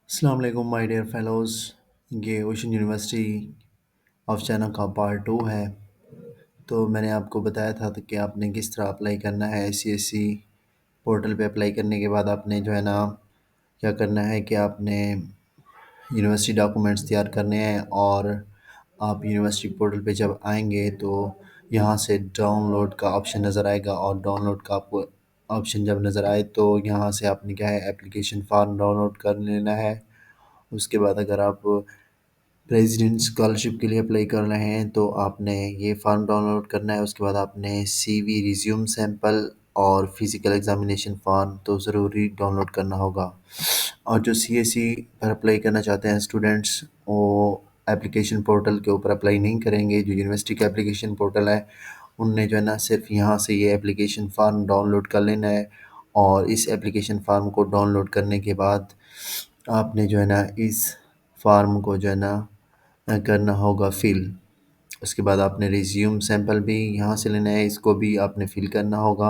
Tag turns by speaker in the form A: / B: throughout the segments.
A: السلام علیکم my dear fellows. یہ اوشن یونیورسٹی آف چائنا کا پارٹ 2 ہے. تو میں نے آپ کو بتایا تھا کہ آپ نے کس طرح اپلائی کرنا ہے. سی ایس سی پورٹل پہ اپلائی کرنے کے بعد آپ نے جو ہے نا کیا کرنا ہے کہ آپ نے یونیورسٹی ڈاکومنٹس تیار کرنے ہیں، اور آپ یونیورسٹی پورٹل پہ جب آئیں گے تو یہاں سے ڈاؤن لوڈ کا آپشن نظر آئے گا، اور ڈاؤن لوڈ کا آپ کو آپشن جب نظر آئے تو یہاں سے آپ نے کیا ہے اپلیکیشن فارم ڈاؤن لوڈ کر لینا ہے. اس کے بعد اگر آپ پریزیڈنٹ اسکالرشپ کے لیے اپلائی کر رہے ہیں تو آپ نے یہ فارم ڈاؤن لوڈ کرنا ہے. اس کے بعد آپ نے سی وی ریزیوم سیمپل اور فزیکل ایگزامینیشن فارم تو ضروری ڈاؤن لوڈ کرنا ہوگا. اور جو سی ایس سی پر اپلائی کرنا چاہتے ہیں اسٹوڈنٹس، وہ اپلیکیشن پورٹل کے اوپر اپلائی نہیں کریں گے. جو یونیورسٹی کا اپلیکیشن پورٹل ہے ان نے جو ہے نا صرف یہاں سے یہ اپلیکیشن فارم ڈاؤن لوڈ کر لینا ہے، اور اس اپلیکیشن فارم کو ڈاؤن لوڈ کرنے کے بعد آپ نے جو ہے نا اس فارم کو جو ہے نا کرنا ہوگا فل. اس کے بعد آپ نے ریزیوم سیمپل بھی یہاں سے لینا ہے، اس کو بھی آپ نے فل کرنا ہوگا،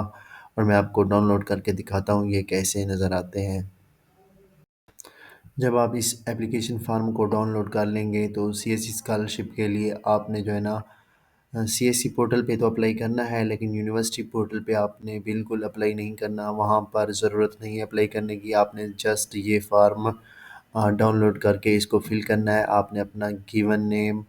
A: اور میں آپ کو ڈاؤن لوڈ کر کے دکھاتا ہوں یہ کیسے نظر آتے ہیں. جب آپ اس اپلیکیشن فارم کو ڈاؤن لوڈ کر لیں گے تو سی ایس سی اسکالرشپ کے لیے آپ نے جو ہے نا سی ایس سی پورٹل پہ تو اپلائی کرنا ہے، لیکن یونیورسٹی پورٹل پہ آپ نے بالکل اپلائی نہیں کرنا. وہاں پر ضرورت نہیں ہے اپلائی کرنے کی. آپ نے جسٹ یہ فارم ڈاؤن لوڈ کر کے اس کو فل کرنا ہے. آپ نے اپنا گیون نیم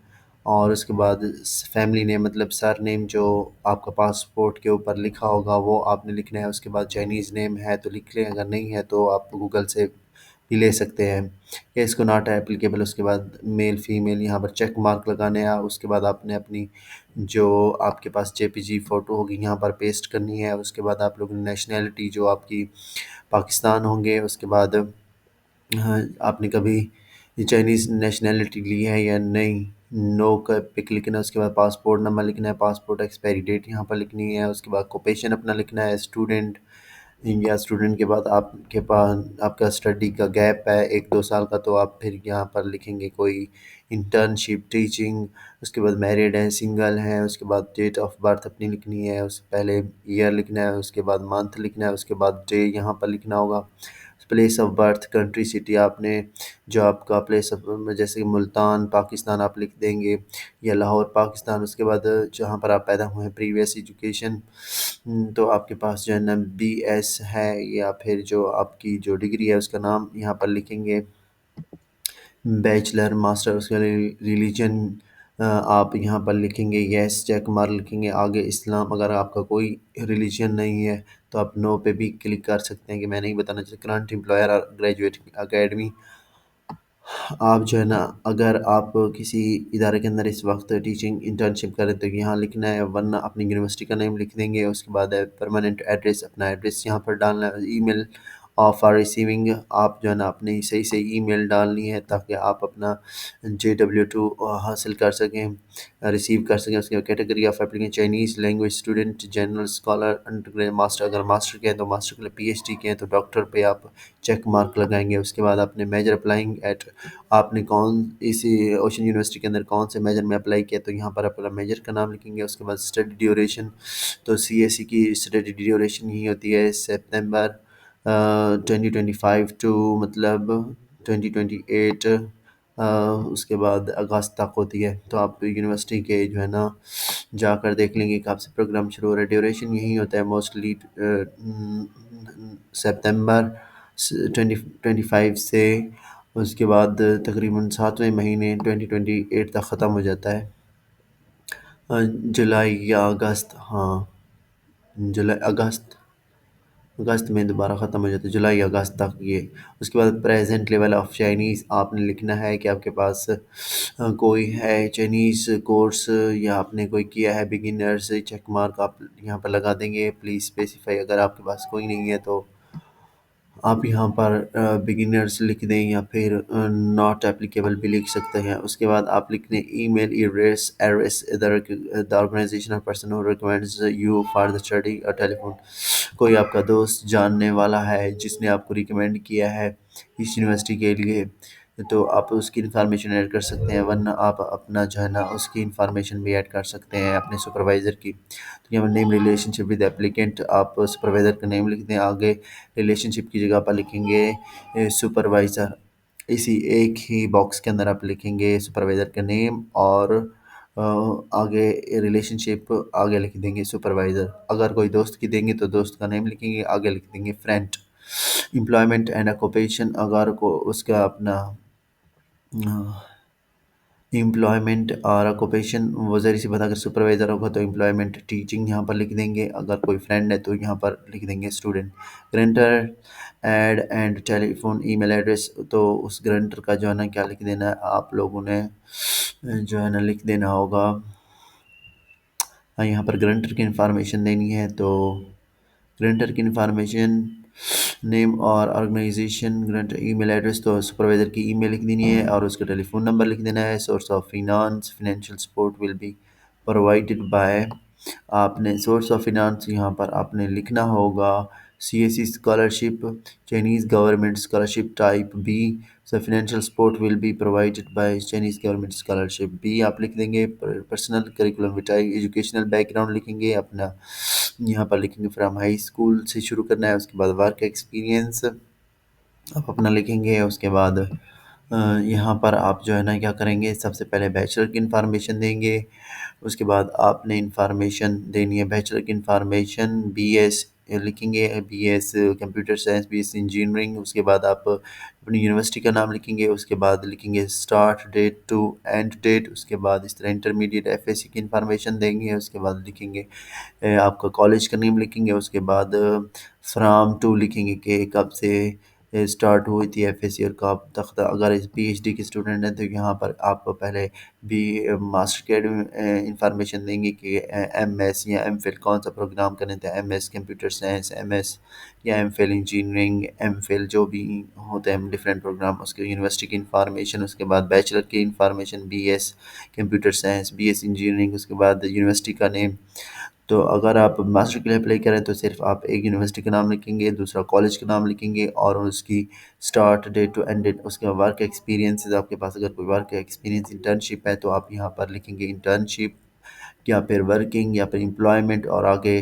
A: اور اس کے بعد فیملی نیم مطلب سر نیم جو آپ کا پاسپورٹ کے اوپر لکھا ہوگا وہ آپ نے لکھنا ہے. اس کے بعد چائنیز نیم ہے تو لکھ لیں، اگر نہیں ہے تو آپ گوگل سے بھی لے سکتے ہیں. یا اس کو ناٹ اپلیکیبل. اس کے بعد میل فیمیل یہاں پر چیک مارک لگانے ہیں. اس کے بعد آپ نے اپنی جو آپ کے پاس جے پی جی فوٹو ہوگی یہاں پر پیسٹ کرنی ہے. اس کے بعد آپ لوگ نیشنلٹی جو آپ کی پاکستان ہوں گے. اس کے بعد آپ نے کبھی چائنیز نیشنلٹی لی ہے یا نہیں، نو کا پک لکھنا ہے. اس کے بعد پاسپورٹ نمبر لکھنا ہے، پاسپورٹ ایکسپائری ڈیٹ یہاں پر لکھنی ہے. اس کے بعد کوپیشن اپنا لکھنا ہے اسٹوڈنٹ. یا اسٹوڈنٹ کے بعد آپ کے پاس آپ کا اسٹڈی کا گیپ ہے 1-2 سال کا تو آپ پھر یہاں پر لکھیں گے کوئی انٹرنشپ ٹیچنگ. اس کے بعد میرڈ ہیں سنگل ہیں. اس کے بعد ڈیٹ آف برتھ اپنی لکھنی ہے، اس سے پہلے ایئر لکھنا ہے. اس کے بعد منتھ لکھنا ہے. اس کے بعد ڈے یہاں پر لکھنا ہوگا. Place of birth country city آپ نے جو آپ کا پلیس آف جیسے کہ ملتان پاکستان آپ لکھ دیں گے، یا لاہور پاکستان. اس کے بعد جہاں پر آپ پیدا ہوئے ہیں پریویس ایجوکیشن تو آپ کے پاس جو ہے نا بی ایس ہے، یا پھر جو آپ کی جو ڈگری ہے اس کا نام یہاں پر لکھیں گے، بیچلر ماسٹر. اس کا ریلیجن آپ یہاں پر لکھیں گے یس، چیک مارک لکھیں گے. آگے اسلام. اگر آپ کا کوئی ریلیجن نہیں ہے تو آپ نو پہ بھی کلک کر سکتے ہیں کہ میں نہیں بتانا چاہتا. کرنٹ امپلائر اور گریجویٹ اکیڈمی آپ جو ہے نا اگر آپ کسی ادارے کے اندر اس وقت ٹیچنگ انٹرنشپ کریں تو یہاں لکھنا ہے، ورنہ اپنی یونیورسٹی کا نیم لکھ دیں گے. اس کے بعد پرماننٹ ایڈریس اپنا ایڈریس یہاں پر ڈالنا ہے. ای میل فار ریسیونگ آپ جو ہے نا اپنی صحیح سے ای میل ڈالنی ہے تاکہ آپ اپنا JW2 حاصل کر سکیں، ریسیو کر سکیں. اس کے category of applicant Chinese language student, general scholar, under master. اگر ماسٹر کے ہیں تو ماسٹر کے لیے، PhD کے ہیں تو ڈاکٹر پہ آپ چیک مارک لگائیں گے. اس کے بعد آپ نے میجر اپلائنگ ایٹ آپ نے کون اسی اوشن یونیورسٹی کے اندر کون سے میجر میں اپلائی کیا تو یہاں پر اپنا میجر کا نام لکھیں گے. اس کے بعد اسٹڈی ڈیوریشن تو سی ایس سی کی اسٹڈی ڈیوریشن یہی ہوتی ہے سپتمبر 2025 ٹو مطلب 2028 اس کے بعد اگست تک ہوتی ہے. تو آپ یونیورسٹی کے جو ہے نا جا کر دیکھ لیں گے کہ آپ سے پروگرام شروع ہو رہا ہے. ڈیوریشن یہی ہوتا ہے موسٹلی سپتمبر 2025 سے. اس کے بعد تقریباً 7ویں مہینے 2028 تک ختم ہو جاتا ہے. جولائی یا اگست، ہاں جولائی اگست میں دوبارہ ختم ہو جاتا ہے، جولائی اگست تک یہ. اس کے بعد پریزنٹ لیول آف چائنیز آپ نے لکھنا ہے کہ آپ کے پاس کوئی ہے چائنیز کورس یا آپ نے کوئی کیا ہے بگنرز. چیک مارک آپ یہاں پر لگا دیں گے. پلیز اسپیسیفائی اگر آپ کے پاس کوئی نہیں ہے تو آپ یہاں پر بگنرز لکھ دیں، یا پھر ناٹ اپلیکیبل بھی لکھ سکتے ہیں. اس کے بعد آپ لکھ دیں ای میل ایڈریس ادھر the organization or person who recommends you for the study. اور ٹیلی فون کوئی آپ کا دوست جاننے والا ہے جس نے آپ کو ریکمینڈ کیا ہے اس یونیورسٹی کے لیے تو آپ اس کی انفارمیشن ایڈ کر سکتے ہیں، ورنہ آپ اپنا جو ہے نا اس کی انفارمیشن بھی ایڈ کر سکتے ہیں اپنے سپروائزر کی. تو یہاں نیم ریلیشن شپ ود اپلیکینٹ آپ سپروائزر کا نیم لکھ دیں. آگے ریلیشن شپ کی جگہ پر لکھیں گے سپروائزر. اسی ایک ہی باکس کے اندر آپ لکھیں گے سپروائزر کا نیم، اور آگے ریلیشن شپ آگے لکھ دیں گے سپروائزر. اگر کوئی دوست کی دیں گے تو دوست کا نیم لکھیں گے، آگے لکھ دیں گے فرینڈ. امپلائمنٹ اینڈ آکوپیشن، اگر کو اس کا اپنا امپلائمنٹ اور آکوپیشن وہ ذریعے سے بتا، اگر سپروائزر ہوگا تو امپلائمنٹ ٹیچنگ یہاں پر لکھ دیں گے، اگر کوئی فرینڈ ہے تو یہاں پر لکھ دیں گے student. Guarantor aid and telephone email address, تو اس گرنٹر کا جو ہے نا کیا لکھ دینا ہے آپ لوگوں نے، جو ہے نا لکھ دینا ہوگا. یہاں پر گرنٹر کی انفارمیشن دینی ہے، تو گرنٹر کی انفارمیشن نیم اور آرگنائزیشن، گرنٹر ای میل ایڈریس، تو سپروائزر کی ای میل لکھ دینی ہے اور اس کا ٹیلی فون نمبر لکھ دینا ہے. Source of finance, financial support will be provided by, آپ نے سورس آف فینانس یہاں پر آپ نے لکھنا ہوگا C S C scholarship, Chinese government scholarship type B. So financial support will be provided by Chinese government scholarship B آپ لکھ دیں گے. Personal curriculum vitae, educational background لکھیں گے اپنا، یہاں پر لکھیں گے فرام ہائی اسکول سے شروع کرنا ہے. اس کے بعد ورک ایکسپیرینس آپ اپنا لکھیں گے. اس کے بعد یہاں پر آپ جو ہے نا کیا کریں گے، سب سے پہلے بیچلر کی انفارمیشن دیں گے. اس کے بعد آپ نے انفارمیشن دینی ہے بیچلر کی انفارمیشن، بی ایس لکھیں گے، B S computer science, B S engineering. اس کے بعد آپ اپنی یونیورسٹی کا نام لکھیں گے. اس کے بعد لکھیں گے start date to end date. اس کے بعد اس طرح انٹرمیڈیٹ ایف ایس سی کی انفارمیشن دیں گے. اس کے بعد لکھیں گے آپ کا کالج کا نیم لکھیں گے. اس کے بعد فرام ٹو لکھیں گے کہ کب سے اسٹارٹ ہوئی تھی ایف ایس سی اور کب تک. اگر پی ایچ ڈی کے اسٹوڈنٹ ہیں تو یہاں پر آپ کو پہلے بھی ماسٹر کی انفارمیشن دیں گے کہ ایم ایس یا ایم فل کون سا پروگرام کرنے تھے، M S computer science, M S یا M Phil engineering, M Phil جو بھی ہوتے ہیں ڈفرینٹ پروگرام، اس کے یونیورسٹی کی انفارمیشن. اس کے بعد بیچلر کی information, B S computer science, B S engineering. اس کے بعد یونیورسٹی کا نیم. تو اگر آپ ماسٹر کے لیے اپلائی کریں تو صرف آپ ایک یونیورسٹی کا نام لکھیں گے، دوسرا کالج کا نام لکھیں گے اور اس کی start date to end date. اس کے ورک ایکسپیرینس، آپ کے پاس اگر کوئی ورک ایکسپیرینس انٹرنشپ ہے تو آپ یہاں پر لکھیں گے انٹرنشپ یا پھر ورکنگ یا پھر امپلائمنٹ. اور آگے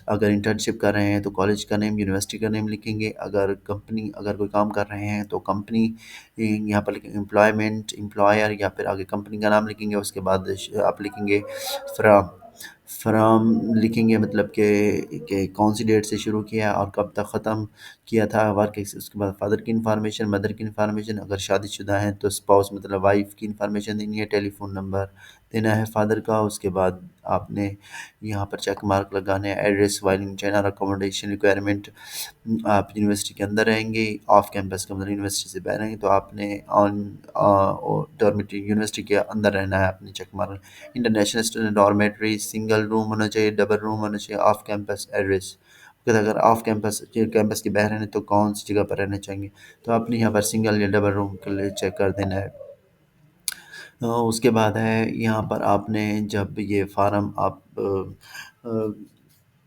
A: اگر انٹرنشپ کر رہے ہیں تو کالج کا نیم، یونیورسٹی کا نیم لکھیں گے. اگر کمپنی اگر کوئی کام کر رہے ہیں تو کمپنی یہاں پر لکھیں گے امپلائمنٹ، امپلائر یا پھر آگے کمپنی کا نام لکھیں گے. اس کے بعد آپ لکھیں گے فرام لکھیں گے، مطلب کہ کون سی ڈیٹ سے شروع کیا اور کب تک ختم کیا تھا ورک. اس کے بعد فادر کی انفارمیشن، مدر کی انفارمیشن، اگر شادی شدہ ہیں تو اسپاؤس مطلب وائف کی انفارمیشن دینی ہے، ٹیلی فون نمبر دینا ہے فادر کا. اس کے بعد آپ نے یہاں پر چیک مارک لگانے ہیں address while in China accommodation requirement. آپ یونیورسٹی کے اندر رہیں گے، آف کیمپس کا مطلب یونیورسٹی سے باہر رہیں گے تو آپ نے آن ڈارمیٹری یونیورسٹی کے اندر رہنا ہے. آپ نے check mark. International student dormitory, single room ہونا چاہیے، ڈبل روم ہونا چاہیے، آف کیمپس ایڈریس. اگر آف کیمپس کیمپس کے باہر رہنے تو کون سی جگہ پر رہنا چاہیں گے، تو آپ نے یہاں پر سنگل یا ڈبل روم کے لیے چیک کر دینا ہے. اس کے بعد ہے یہاں پر آپ نے جب یہ فارم آپ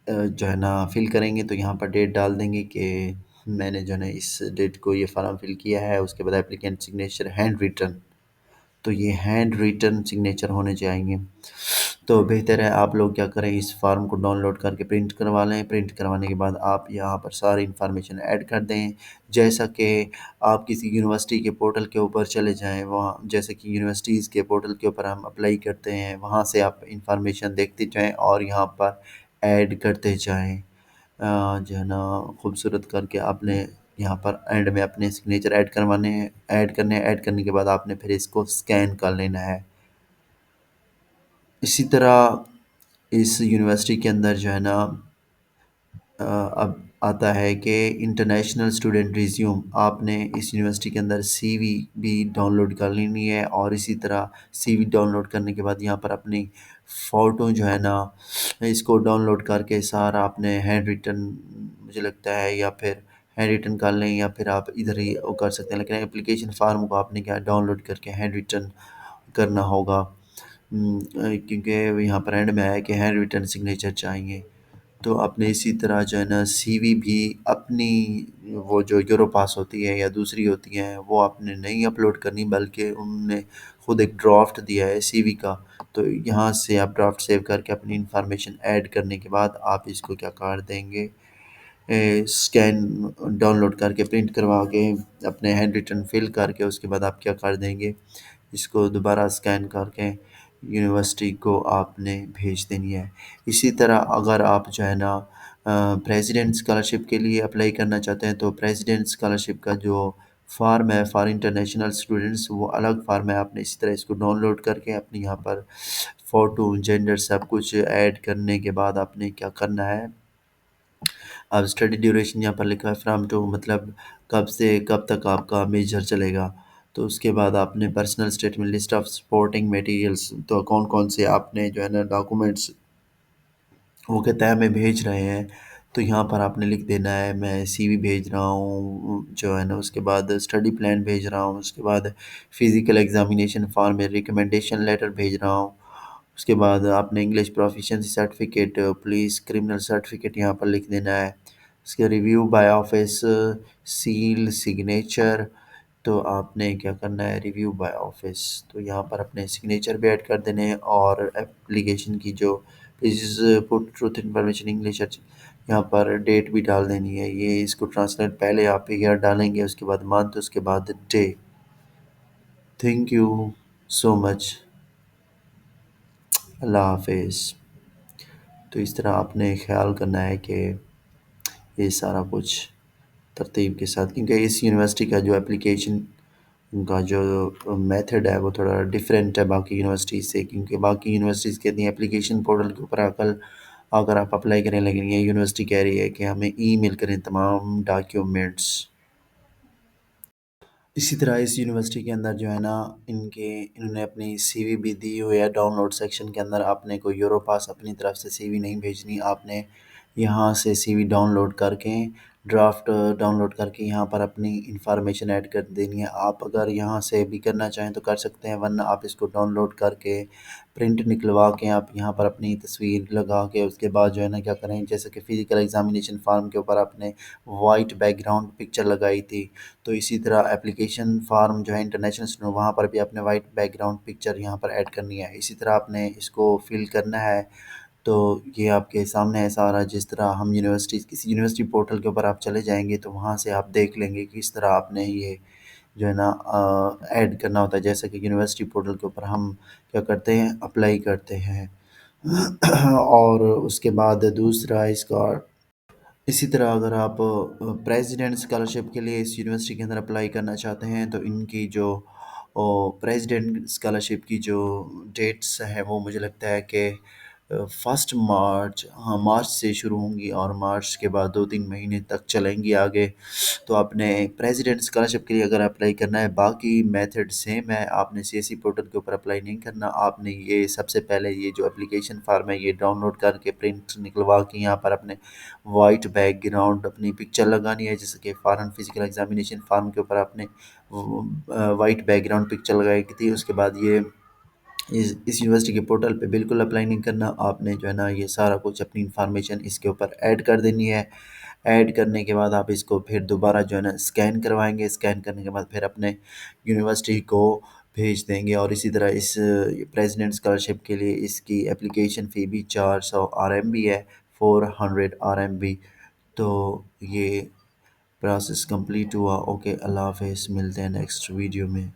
A: جو ہے نا فل کریں گے تو یہاں پر ڈیٹ ڈال دیں گے کہ میں نے جو ہے نا اس ڈیٹ کو یہ فارم فل کیا ہے. اس کے بعد اپلیکینٹ سگنیچر ہینڈ ریٹن، تو یہ ہینڈ ریٹن سگنیچر ہونے چاہیے. تو بہتر ہے آپ لوگ کیا کریں، اس فارم کو ڈاؤن لوڈ کر کے پرنٹ کروا لیں. پرنٹ کروانے کے بعد آپ یہاں پر ساری انفارمیشن ایڈ کر دیں. جیسا کہ آپ کسی یونیورسٹی کے پورٹل کے اوپر چلے جائیں، وہاں جیسے کہ یونیورسٹیز کے پورٹل کے اوپر ہم اپلائی کرتے ہیں، وہاں سے آپ انفارمیشن دیکھتے جائیں اور یہاں پر ایڈ کرتے جائیں. جو ہے نا خوبصورت کر کے آپ نے یہاں پر اینڈ میں اپنے سگنیچر ایڈ کروانے ہیں، ایڈ کرنے ہیں. ایڈ کرنے کے بعد آپ نے پھر اس کو اسکین کر لینا ہے. اسی طرح اس یونیورسٹی کے اندر جو ہے نا اب آتا ہے کہ انٹرنیشنل اسٹوڈنٹ ریزیوم. آپ نے اس یونیورسٹی کے اندر سی وی بھی ڈاؤن لوڈ کر لینی ہے، اور اسی طرح سی وی ڈاؤن لوڈ کرنے کے بعد یہاں پر اپنی فوٹو جو ہے نا اس کو ڈاؤن لوڈ کر کے سارا آپ نے ہینڈ ریٹن مجھے لگتا ہے، یا پھر ہینڈ ریٹن کر لیں یا پھر آپ ادھر ہی وہ کر سکتے ہیں، لیکن اپلیکیشن فارم کو آپ نے کیا ڈاؤن لوڈ کر کے ہینڈ ریٹن کرنا ہوگا. کیونکہ یہاں پر اینڈ میں آیا کہ ہینڈ ریٹن سگنیچر چاہیے. تو آپ نے اسی طرح جو ہے نا سی وی بھی اپنی وہ جو یورو پاس ہوتی ہے یا دوسری ہوتی ہیں وہ آپ نے نہیں اپلوڈ کرنی، بلکہ انہوں نے خود ایک ڈرافٹ دیا ہے سی وی کا. تو یہاں سے آپ ڈرافٹ سیو کر کے اپنی انفارمیشن ایڈ کرنے کے بعد آپ اس کو کیا کر دیں گے، اسکین ڈاؤن لوڈ کر کے پرنٹ کروا کے اپنے ہینڈ ریٹن فل کر کے اس کے بعد آپ کیا کر دیں گے، اس کو دوبارہ اسکین کر کے یونیورسٹی کو آپ نے بھیج دینی ہے۔ اسی طرح اگر آپ جو ہے نا پریزیڈنٹ اسکالرشپ کے لیے اپلائی کرنا چاہتے ہیں تو پریزیڈنٹ اسکالرشپ کا جو فارم ہے فار انٹرنیشنل اسٹوڈنٹس وہ الگ فارم ہے، آپ نے اسی طرح اس کو ڈاؤن لوڈ کر کے اپنے یہاں پر فوٹو جینڈر سب کچھ ایڈ کرنے کے بعد آپ نے کیا کرنا ہے، اب اسٹڈی ڈیوریشن یہاں پر لکھا ہے فرام ٹو، مطلب کب سے کب تک آپ کا میجر چلے گا، تو اس کے بعد آپ نے personal statement list of supporting materials, تو کون کون سے آپ نے جو ہے نا ڈاکومنٹس وہ کہتا ہے ہمیں بھیج رہے ہیں، تو یہاں پر آپ نے لکھ دینا ہے میں سی وی بھیج رہا ہوں جو ہے نا، اس کے بعد اسٹڈی پلان بھیج رہا ہوں، اس کے بعد فزیکل ایگزامینیشن فارم میں ریکمنڈیشن لیٹر بھیج رہا ہوں، اس کے بعد آپ نے English proficiency certificate police criminal certificate یہاں پر لکھ دینا ہے، اس کے review by office seal signature, تو آپ نے کیا کرنا ہے ریویو بائی آفس، تو یہاں پر اپنے سگنیچر بھی ایڈ کر دینے ہیں، اور اپلیکیشن کی جو please put truth information English یہاں پر ڈیٹ بھی ڈال دینی ہے، یہ اس کو ٹرانسلیٹ پہلے آپ ایئر ڈالیں گے، اس کے بعد منتھ، اس کے بعد ڈے۔ تھینک یو سو مچ، اللہ حافظ۔ تو اس طرح آپ نے خیال کرنا ہے کہ یہ سارا کچھ ترتیب کے ساتھ، کیونکہ اس یونیورسٹی کا جو اپلیکیشن کا جو میتھڈ ہے وہ تھوڑا ڈیفرینٹ ہے باقی یونیورسٹیز سے، کیونکہ باقی یونیورسٹیز کہتی ہیں اپلیکیشن پورٹل کے اوپر اگر آپ اپلائی کریں، لیکن یہ یونیورسٹی کہہ رہی ہے کہ ہمیں ای میل کریں تمام ڈاکیومنٹس۔ اسی طرح اس یونیورسٹی کے اندر جو ہے نا انہوں نے اپنی سی وی بھی دی ہوئی ہے، ڈاؤن لوڈ سیکشن کے اندر آپ نے کوئی یورو پاس اپنی طرف سے سی وی نہیں بھیجنی، آپ نے یہاں سے سی وی ڈاؤن لوڈ کر کے ڈرافٹ ڈاؤن لوڈ کر کے یہاں پر اپنی انفارمیشن ایڈ کر دینی ہے، آپ اگر یہاں سے بھی کرنا چاہیں تو کر سکتے ہیں، ورنہ آپ اس کو ڈاؤن لوڈ کر کے پرنٹ نکلوا کے آپ یہاں پر اپنی تصویر لگا کے اس کے بعد جو ہے نا کیا کریں، جیسے کہ فزیکل ایگزامینیشن فارم کے اوپر آپ نے وائٹ بیک گراؤنڈ پکچر لگائی تھی، تو اسی طرح اپلیکیشن فارم جو ہے انٹرنیشنل اسٹوڈنٹ وہاں پر بھی آپ نے وائٹ بیک گراؤنڈ پکچر یہاں پر ایڈ کرنی ہے، اسی طرح آپ نے اس کو فل کرنا ہے۔ تو یہ آپ کے سامنے ہے سارا، جس طرح ہم یونیورسٹی کسی یونیورسٹی پورٹل کے اوپر آپ چلے جائیں گے تو وہاں سے آپ دیکھ لیں گے کہ کس طرح آپ نے یہ جو ہے نا ایڈ کرنا ہوتا ہے، جیسے کہ یونیورسٹی پورٹل کے اوپر ہم کیا کرتے ہیں اپلائی کرتے ہیں اور اس کے بعد دوسرا اس کا اسی طرح اگر آپ پریزیڈنٹ اسکالرشپ کے لیے اس یونیورسٹی کے اندر اپلائی کرنا چاہتے ہیں تو ان کی جو پریزیڈنٹ اسکالرشپ کی جو ڈیٹس ہیں وہ مجھے لگتا ہے کہ 1 مارچ، ہاں مارچ سے شروع ہوں گی اور مارچ کے بعد 2-3 مہینے تک چلیں گی آگے، تو آپ نے پریزیڈنٹ اسکالرشپ کے لیے اگر اپلائی کرنا ہے باقی میتھڈ سیم ہے، آپ نے سی ایس سی پورٹل کے اوپر اپلائی نہیں کرنا، آپ نے یہ سب سے پہلے یہ جو اپلیکیشن فارم ہے یہ ڈاؤن لوڈ کر کے پرنٹ نکلوا کے یہاں پر اپنے وائٹ بیک گراؤنڈ اپنی پکچر لگانی ہے، جیسے کہ فارن فزیکل ایگزامینیشن فارم کے اوپر آپ نے وائٹ بیک گراؤنڈ پکچر لگائی تھی، اس کے بعد یہ اس یونیورسٹی کے پورٹل پہ بالکل اپلائی نہیں کرنا، آپ نے جو ہے نا یہ سارا کچھ اپنی انفارمیشن اس کے اوپر ایڈ کر دینی ہے، ایڈ کرنے کے بعد آپ اس کو پھر دوبارہ جو ہے نا اسکین کروائیں گے، اسکین کرنے کے بعد پھر اپنے یونیورسٹی کو بھیج دیں گے، اور اسی طرح اس پریزیڈنٹ اسکالرشپ کے لیے اس کی اپلیکیشن فی بھی 400 RMB ہے، 400 RMB، تو یہ پروسیس کمپلیٹ ہوا۔ اوکے، اللہ حافظ، ملتے ہیں نیکسٹ ویڈیو میں۔